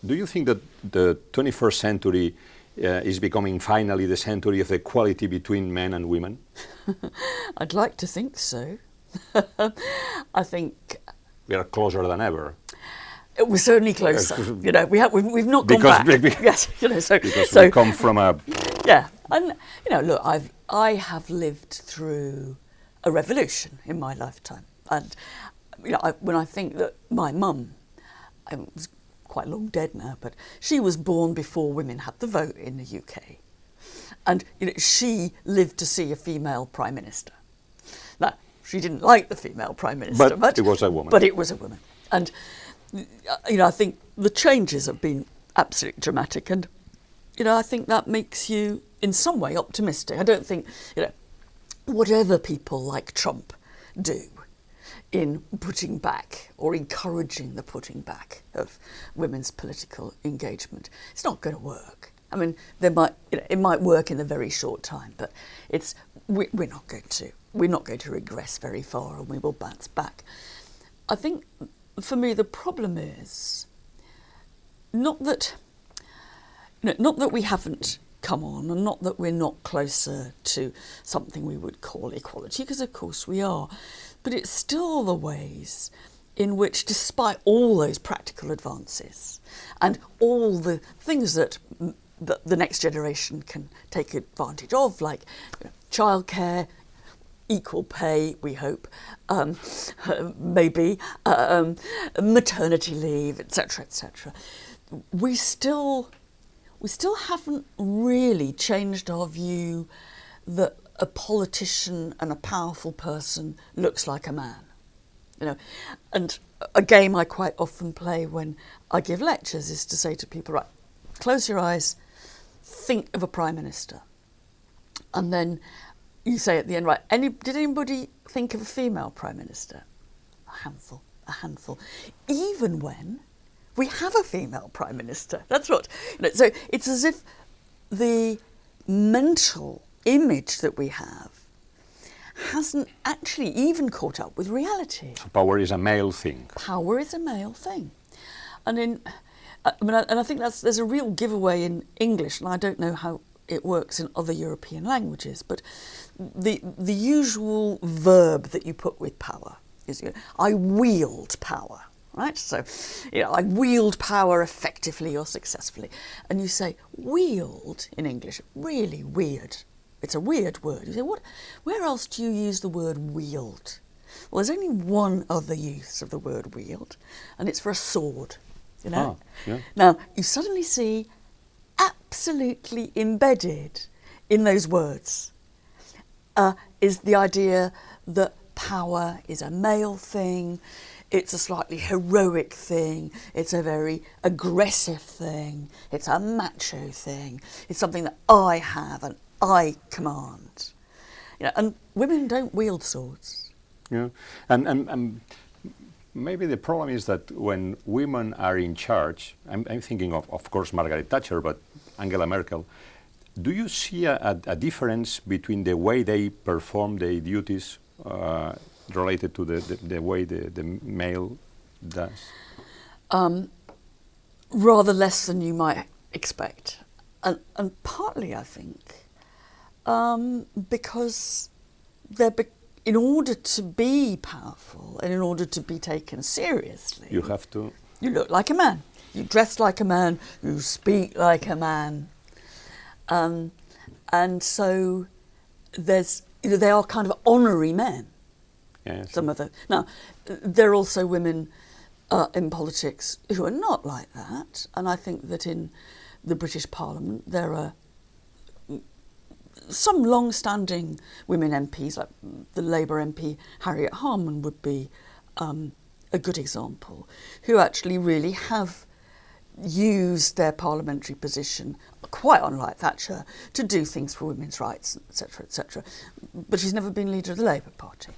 Do you think that the 21st century is becoming finally the century of equality between men and women? I'd like to think so. I think we are closer than ever. We're certainly closer. You know, we've not gone back. Yes, you know, because we come from a and you know, look, I have lived through a revolution in my lifetime, and you know, when I think that my mum, was quite long dead now, but she was born before women had the vote in the UK, and you know, she lived to see a female prime minister. Now, she didn't like the female prime minister, but it was a woman. But it was a woman, and you know, I think the changes have been absolutely dramatic, and you know, I think that makes you, in some way, optimistic. I don't think, you know, whatever people like Trump do in putting back or encouraging the putting back of women's political engagement, it's not going to work. I mean, it might work in a very short time, but we're not going to regress very far, and we will bounce back. I think, for me, the problem is not that we haven't come on, and not that we're not closer to something we would call equality, because of course we are, but it's still the ways in which, despite all those practical advances and all the things that the next generation can take advantage of, like childcare, equal pay, we hope, maybe, maternity leave, etc., etc. We still haven't really changed our view that a politician and a powerful person looks like a man. You know, and a game I quite often play when I give lectures is to say to people, right, close your eyes, think of a prime minister, and then you say at the end, right, did anybody think of a female prime minister? A handful. Even when we have a female prime minister. That's what, you know, so it's as if the mental image that we have hasn't actually even caught up with reality. So power is a male thing. Power is a male thing. And I think there's a real giveaway in English, and I don't know how it works in other European languages, but the usual verb that you put with power is, you know, I wield power, right? So, you know, I wield power effectively or successfully. And you say wield in English, really weird. It's a weird word. You say, where else do you use the word wield? Well, there's only one other use of the word wield, and it's for a sword, you know? Yeah. Now, you suddenly see absolutely embedded in those words is the idea that power is a male thing, it's a slightly heroic thing, it's a very aggressive thing, it's a macho thing, it's something that I have and I command. You know, and women don't wield swords. Yeah, and maybe the problem is that when women are in charge, I'm thinking of course, Margaret Thatcher, but Angela Merkel, do you see a difference between the way they perform their duties related to the way the male does? Rather less than you might expect. And partly, I think, because in order to be powerful and in order to be taken seriously, you have to. You look like a man. You dress like a man. You speak like a man. And so there's, you know, they are kind of honorary men. Yes. Some of them. Now, there are also women in politics who are not like that, and I think that in the British Parliament there are some long-standing women MPs, like the Labour MP Harriet Harman would be a good example, who actually really have used their parliamentary position, quite unlike Thatcher, to do things for women's rights, etc., etc. But she's never been leader of the Labour Party.